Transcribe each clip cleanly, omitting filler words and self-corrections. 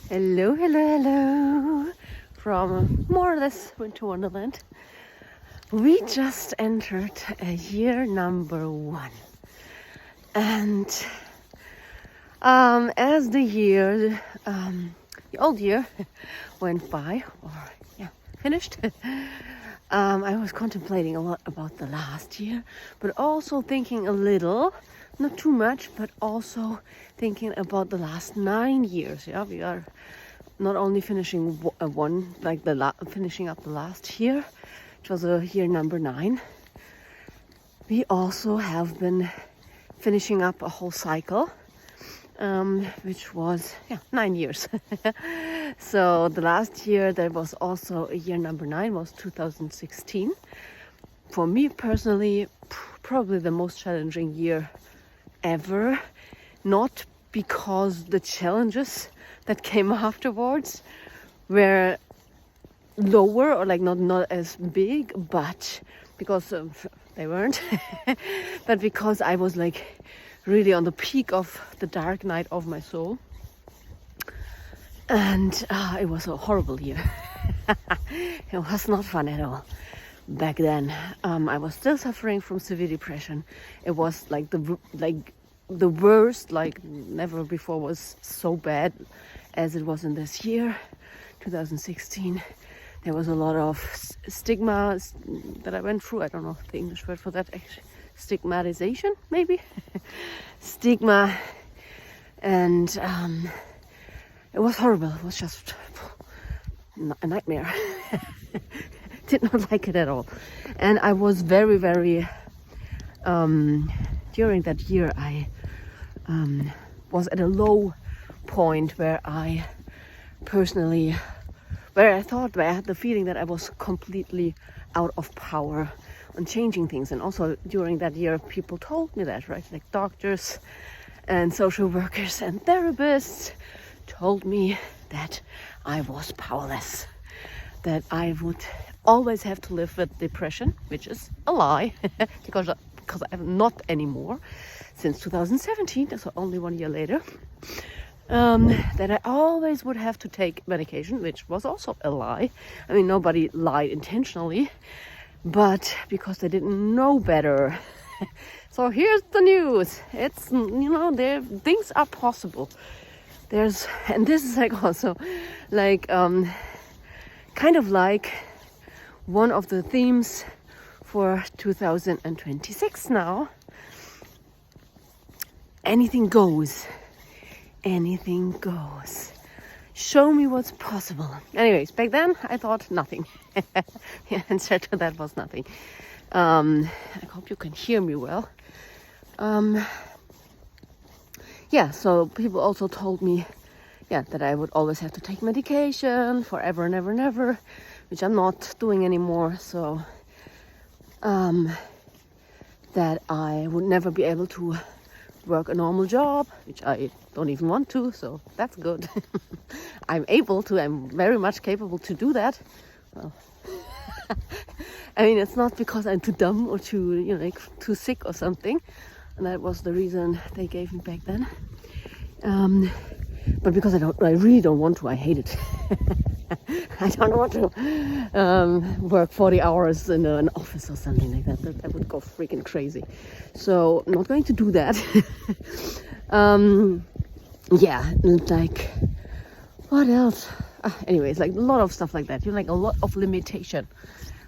Hello, hello, hello from more or less Winter Wonderland. We just entered year number 1, and as the old year went by, or finished, I was contemplating a lot about the last year, but also thinking a little, not too much, but also thinking about the last 9 years. Yeah, we are not only finishing finishing up the last year, which was year number 9. We also have been finishing up a whole cycle, which was 9 years. So the last year that was also a year number 9 was 2016. For me personally, probably the most challenging year ever, not because the challenges that came afterwards were lower or not as big, but because they weren't, but because I was really on the peak of the dark night of my soul, and it was a horrible year. It was not fun at all. Back then, I was still suffering from severe depression. It was the worst, never before was so bad as it was in this year, 2016. There was a lot of stigma that I went through. I don't know the English word for that. Stigmatization, maybe. Stigma, and it was horrible. It was just a nightmare. Did not like it at all. And I was very, very during that year I was at a low point where I had the feeling that I was completely out of power on changing things. And also during that year people told me that, right? Like doctors and social workers and therapists told me that I was powerless, that I would always have to live with depression, which is a lie, because I'm not anymore since 2017, so only 1 year later. That I always would have to take medication, which was also a lie. I mean, nobody lied intentionally, but because they didn't know better. So here's the news. It's, things are possible. And this is also kind of like one of the themes for 2026 now. Anything goes. Anything goes. Show me what's possible. Anyways, back then I thought nothing. The answer to that was nothing. I hope you can hear me well. So people also told me that I would always have to take medication forever and ever and ever, which I'm not doing anymore. So that I would never be able to work a normal job, which I don't even want to, so that's good. I'm very much capable to do that. Well, I mean, it's not because I'm too dumb or too sick or something, and that was the reason they gave me back then. But because I really don't want to. I hate it. I don't want to work 40 hours in an office or something like that. That would go freaking crazy. So I'm not going to do that. What else? Anyways, a lot of stuff like that. A lot of limitation.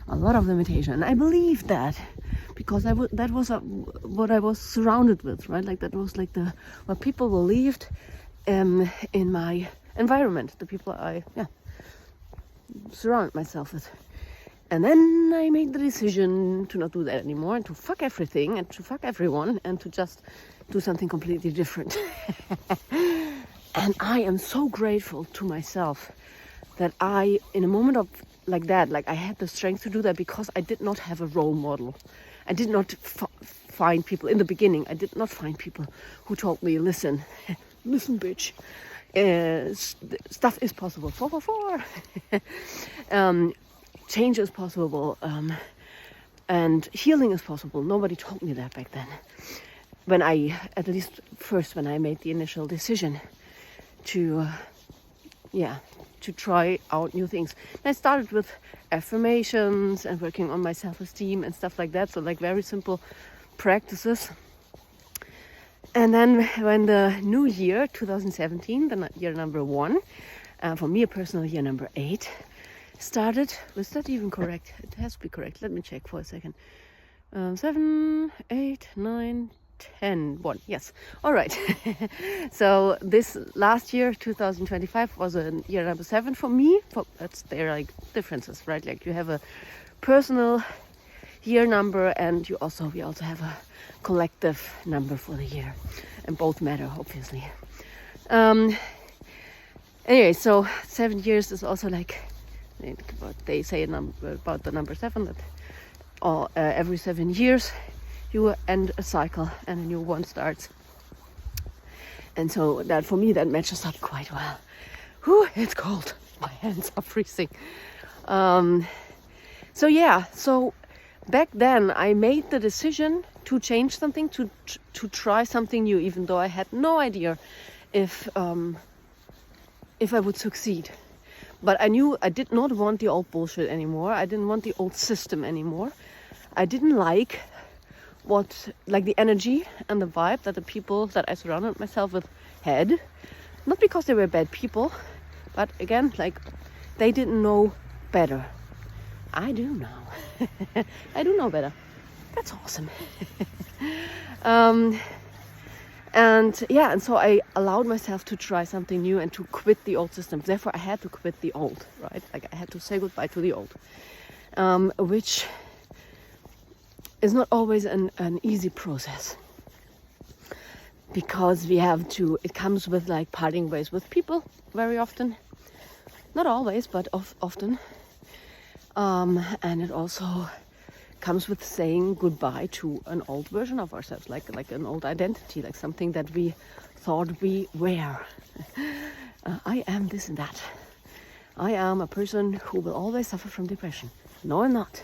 And I believe that because that was what I was surrounded with, right? That was what people believed in my environment, the people I surround myself with. And then I made the decision to not do that anymore, and to fuck everything and to fuck everyone and to just do something completely different. And I am so grateful to myself that I, in a moment of I had the strength to do that, because I did not have a role model. I did not find people in the beginning. I did not find people who told me, listen bitch, stuff is possible. 444. Change is possible, and healing is possible. Nobody told me that back then. When I made the initial decision to to try out new things. And I started with affirmations and working on my self-esteem and stuff like that. So like very simple practices. And then when the new year, 2017, the year number 1, for me a personal year number 8, started. Was that even correct? It has to be correct. Let me check for a second. 7, 8, 9, 10, 1. Yes. All right. So this last year, 2025, was a year number 7 for me. There are like differences, right? Like you have a personal year number, and we also have a collective number for the year, and both matter, obviously. Anyway, so 7 years is also like what they say about the number 7, that every 7 years you end a cycle and a new one starts. And so that for me that matches up quite well. Whew, it's cold. My hands are freezing. So back then I made the decision to change something, to try something new, even though I had no idea if I would succeed. But I knew I did not want the old bullshit anymore. I didn't want the old system anymore. I didn't like the energy and the vibe that the people that I surrounded myself with had. Not because they were bad people, but again, like they didn't know better. I do now. I do know better. That's awesome. And so I allowed myself to try something new and to quit the old systems. Therefore, I had to quit the old, right? Like I had to say goodbye to the old, which is not always an easy process, because it comes with like parting ways with people very often. Not always, but often. And it also comes with saying goodbye to an old version of ourselves, like an old identity, like something that we thought we were. I am this and that. I am a person who will always suffer from depression. No, I'm not.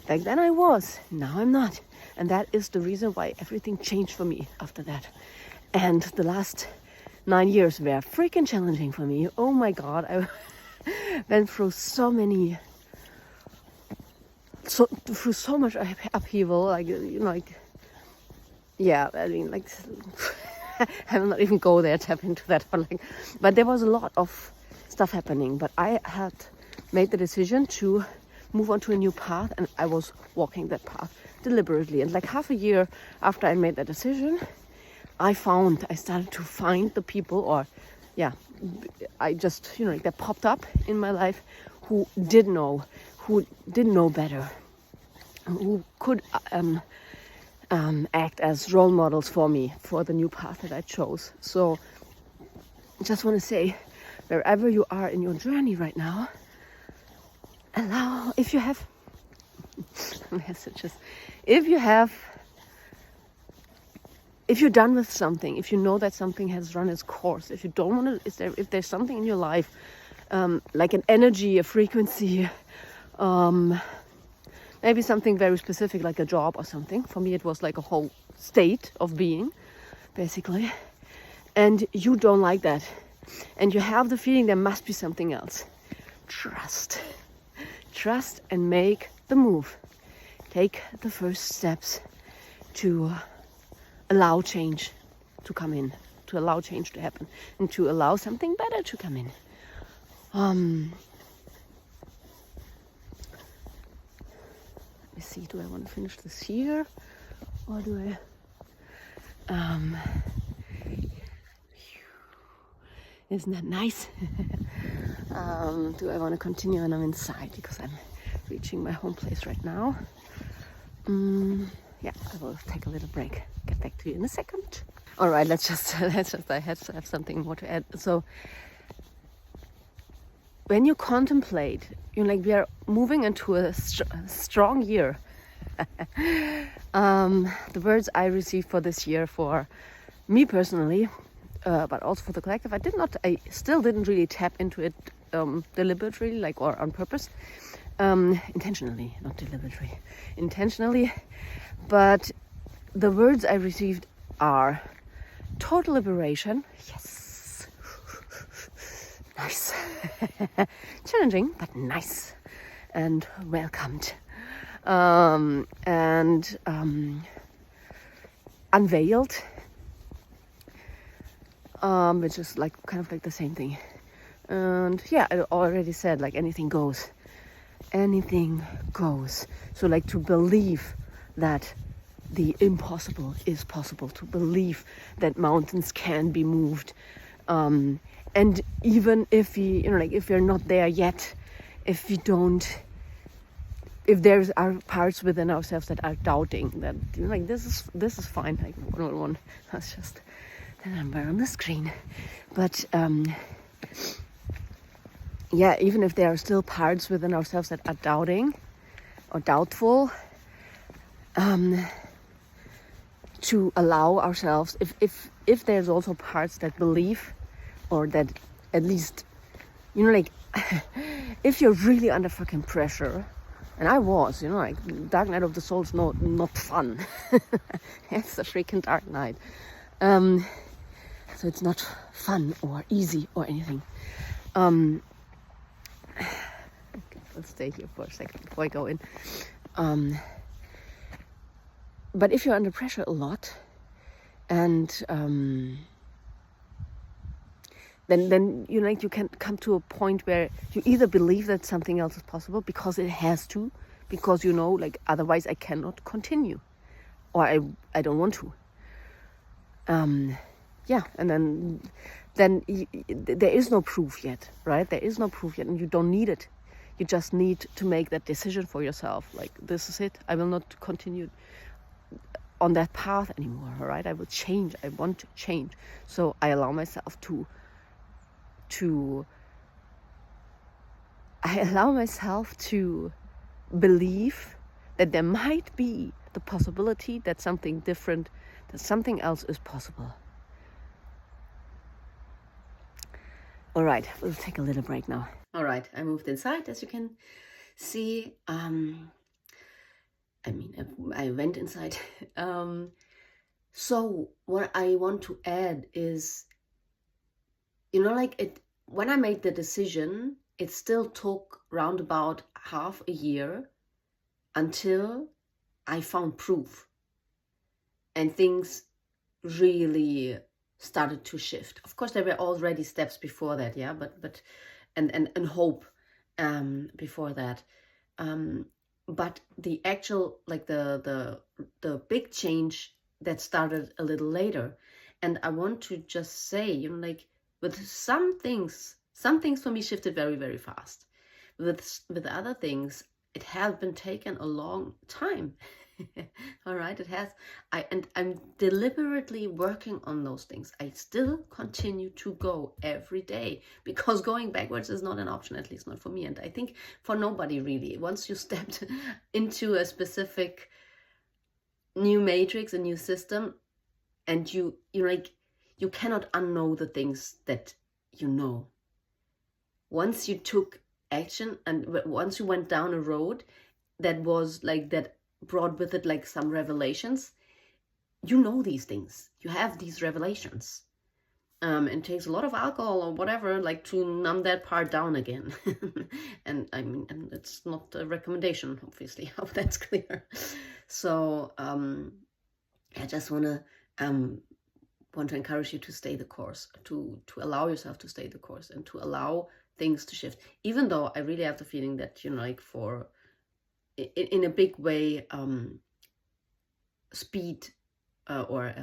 Back then I was. Now I'm not. And that is the reason why everything changed for me after that. And the last 9 years were freaking challenging for me. Oh my God, I went through so much upheaval, I will not even go there, tap into that one. But there was a lot of stuff happening. But I had made the decision to move on to a new path, and I was walking that path deliberately. And like half a year after I made that decision, I started to find the people, that popped up in my life who didn't know better, who could act as role models for me for the new path that I chose. So I just want to say, wherever you are in your journey right now, allow, if you have messages, if you're done with something, if you know that something has run its course, if you don't want to, if there's something in your life, like an energy, a frequency, maybe something very specific like a job or something. For me, it was like a whole state of being, basically. And you don't like that. And you have the feeling there must be something else. Trust and make the move. Take the first steps to allow change to come in, to allow change to happen, and to allow something better to come in. Let me see, do I want to finish this here, or do I isn't that nice? Do I want to continue? And I'm inside because I'm reaching my home place right now. I will take a little break. Get back to you in a second. All right, I have something more to add. So when you contemplate, we are moving into a strong year. The words I received for this year, for me personally, but also for the collective, I still didn't really tap into it deliberately, or on purpose, intentionally, not deliberately, intentionally. But the words I received are total liberation, yes, nice. Challenging, but nice and welcomed. And unveiled, which is like kind of like the same thing. And yeah, I already said like anything goes. Anything goes. So like to believe that the impossible is possible, to believe that mountains can be moved. And even if we, like if we're not there yet, if there's are parts within ourselves that are doubting that, like this is fine, like one, that's just the number on the screen. But yeah, even if there are still parts within ourselves that are doubting or doubtful, to allow ourselves, if there's also parts that believe, or that at least, like if you're really under fucking pressure, and I was, like Dark Night of the Soul is not fun. It's a freaking dark night. So it's not fun or easy or anything. Okay, let's stay here for a second before I go in. But if you're under pressure a lot, and then you can come to a point where you either believe that something else is possible because it has to, because like otherwise I cannot continue, or I don't want to. Yeah, and then there is no proof yet, right? There is no proof yet, and you don't need it. You just need to make that decision for yourself. Like, this is it. I will not continue on that path anymore, right? I will change. I want to change. So I allow myself to believe that there might be the possibility that something different, that something else is possible. All right, we'll take a little break now. All right, I moved inside, as you can see. I went inside. So what I want to add is, when I made the decision, it still took round about half a year until I found proof and things really started to shift. Of course, there were already steps before that, yeah, but and hope before that. But the actual, like the big change that started a little later. And I want to just say, with some things for me shifted very, very fast. With other things, it has been taken a long time. All right, it has. I'm deliberately working on those things. I still continue to go every day, because going backwards is not an option, at least not for me, and I think for nobody really. Once you stepped into a specific new matrix, a new system, and you cannot unknow the things that you know. Once you took action, and once you went down a road that was like that, brought with it like some revelations, these things, you have these revelations. It takes a lot of alcohol or whatever, like, to numb that part down again. And and it's not a recommendation, obviously. I hope that's clear. So I just want to encourage you to stay the course, to allow yourself to stay the course, and to allow things to shift, even though I really have the feeling that for in a big way, speed, or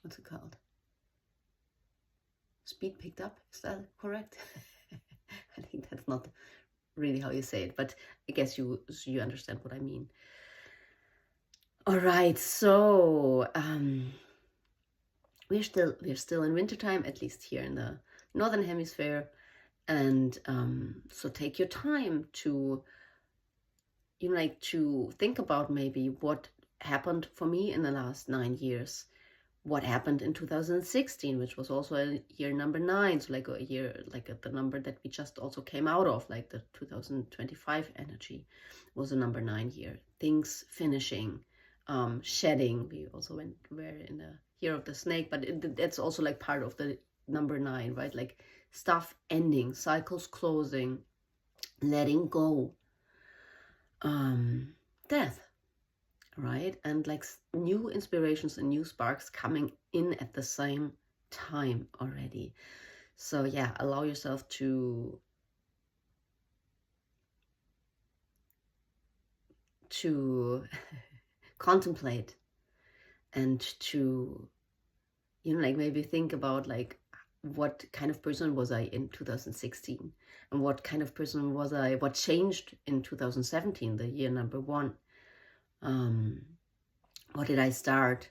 what's it called? Speed picked up, is that correct? I think that's not really how you say it, but I guess you understand what I mean. All right, so we're still in wintertime, at least here in the northern hemisphere, and so take your time to to think about maybe what happened for me in the last 9 years. What happened in 2016, which was also a year number 9, so like a year, like the number that we just also came out of, like the 2025 energy was a number 9 year. Things finishing, shedding. We also were in the year of the snake, but that's also like part of the number 9, right? Like stuff ending, cycles closing, letting go, death, right? And like new inspirations and new sparks coming in at the same time already. So yeah, allow yourself to contemplate and to, you know, like maybe think about like, what kind of person was I in 2016? And what kind of person was I? What changed in 2017, the year number 1? What did I start?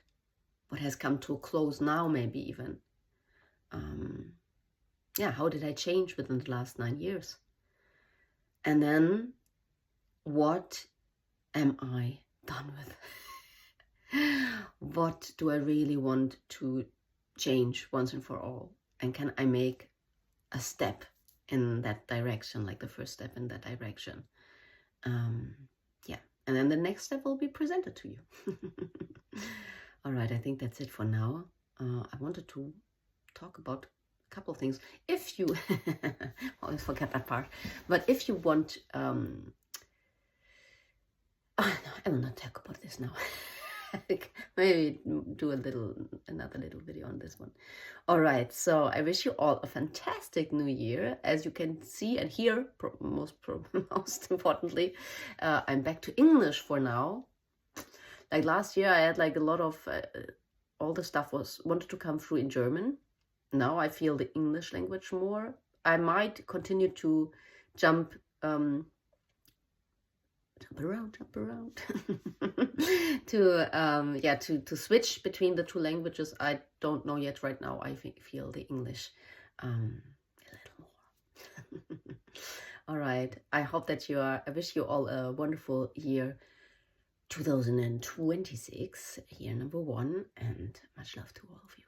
What has come to a close now, maybe even? Yeah, how did I change within the last 9 years? And then, what am I done with? What do I really want to change once and for all? And can I make a step in that direction, like the first step in that direction? Yeah, and then the next step will be presented to you. All right, I think that's it for now. I wanted to talk about a couple of things. If you, always forget that part, but if you want, no, I will not talk about this now. Maybe do another little video on this one. All right, so I wish you all a fantastic new year. As you can see and hear, most importantly, I'm back to English for now. Like last year, I had like a lot of, all the stuff wanted to come through in German. Now I feel the English language more. I might continue to jump around to switch between the two languages. I don't know yet right now. I feel the English a little more. All right, I hope that I wish you all a wonderful year 2026, year number 1, and much love to all of you.